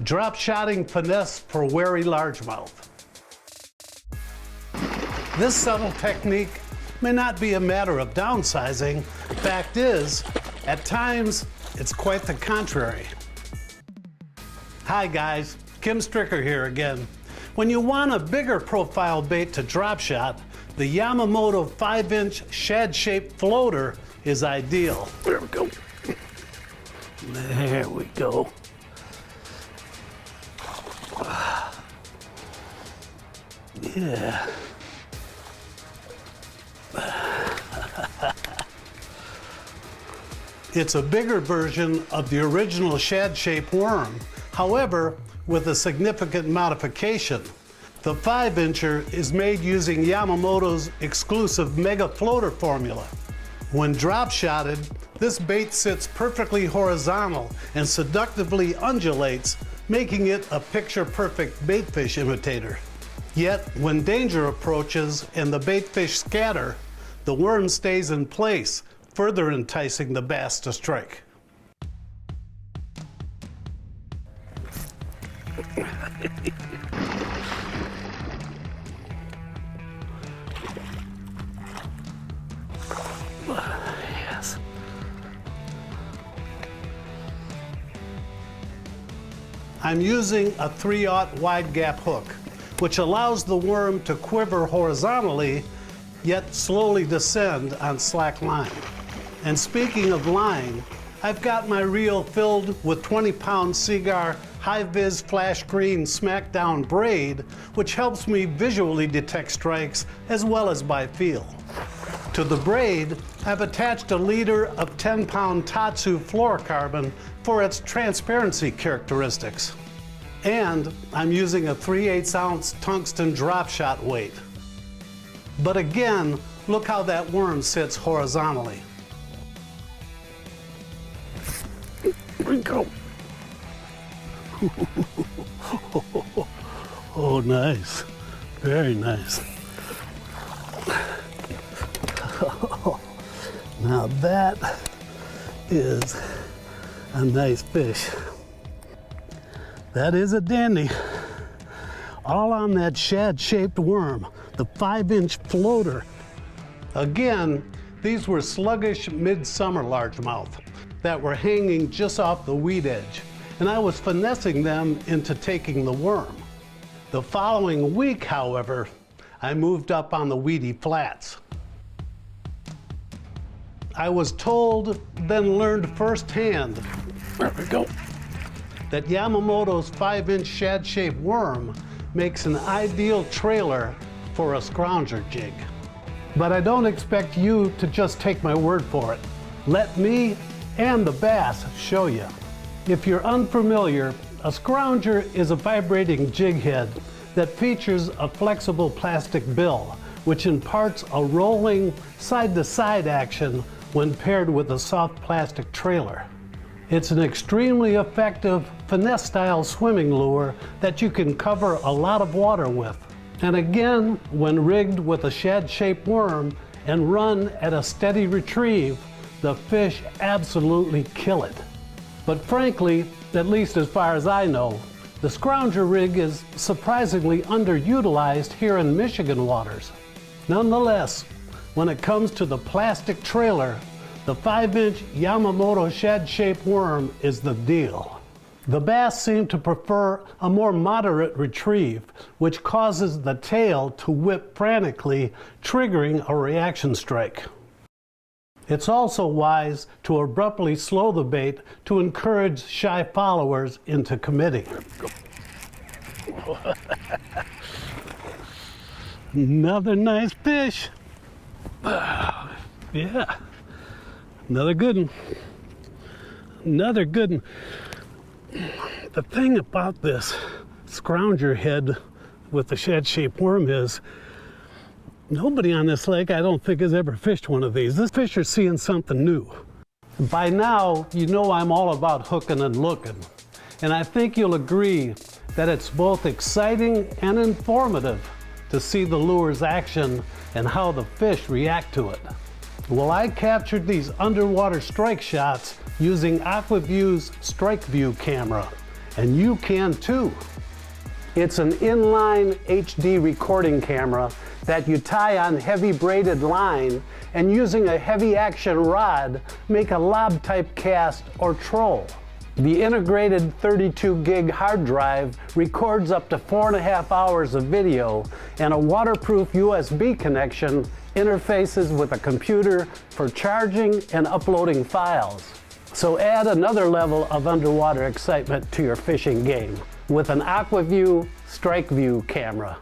Drop shotting finesse for wary largemouth. This subtle technique may not be a matter of downsizing. Fact is, at times, it's quite the contrary. Hi guys, Kim Stricker here again. When you want a bigger profile bait to drop shot, the Yamamoto 5-inch Shad Shape Floater is ideal. There we go. There we go. Yeah. It's a bigger version of the original Shad Shape worm, however, with a significant modification. The 5-incher is made using Yamamoto's exclusive Mega Floater formula. When drop shotted, this bait sits perfectly horizontal and seductively undulates, making it a picture-perfect baitfish imitator. Yet, when danger approaches and the baitfish scatter, the worm stays in place, further enticing the bass to strike. Yes. I'm using a 3/0 wide gap hook, which allows the worm to quiver horizontally, yet slowly descend on slack line. And speaking of line, I've got my reel filled with 20-pound Seagar high-vis flash green smackdown braid, which helps me visually detect strikes as well as by feel. To the braid, I've attached a leader of 10-pound Tatsu fluorocarbon for its transparency characteristics. And I'm using a 3/8 ounce tungsten drop shot weight. But again, look how that worm sits horizontally. There we go. Oh, nice. Very nice. Now that is a nice fish. That is a dandy. All on that shad-shaped worm, the 5-inch floater. Again, these were sluggish midsummer largemouth that were hanging just off the weed edge, and I was finessing them into taking the worm. The following week, however, I moved up on the weedy flats. I was told, then learned firsthand, there we go, that Yamamoto's 5-inch shad-shaped worm makes an ideal trailer for a scrounger jig. But I don't expect you to just take my word for it. Let me and the bass show you. If you're unfamiliar, a scrounger is a vibrating jig head that features a flexible plastic bill, which imparts a rolling side-to-side action when paired with a soft plastic trailer. It's an extremely effective finesse-style swimming lure that you can cover a lot of water with. And again, when rigged with a shad-shaped worm and run at a steady retrieve, the fish absolutely kill it. But frankly, at least as far as I know, the scrounger rig is surprisingly underutilized here in Michigan waters. Nonetheless, when it comes to the plastic trailer, the 5-inch Yamamoto shad-shaped worm is the deal. The bass seem to prefer a more moderate retrieve, which causes the tail to whip frantically, triggering a reaction strike. It's also wise to abruptly slow the bait to encourage shy followers into committing. Another nice fish. Yeah, another good one. Another good one. The thing about this scrounger head with the shad-shaped worm is nobody on this lake, I don't think, has ever fished one of these. This fish are seeing something new. By now, you know I'm all about hooking and looking. And I think you'll agree that it's both exciting and informative to see the lure's action and how the fish react to it. Well, I captured these underwater strike shots using AquaView's Strike View camera. And you can too. It's an inline HD recording camera that you tie on heavy braided line and using a heavy action rod make a lob type cast or troll. The integrated 32 gig hard drive records up to 4.5 hours of video, and a waterproof USB connection interfaces with a computer for charging and uploading files. So add another level of underwater excitement to your fishing game with an AquaView Strike View camera.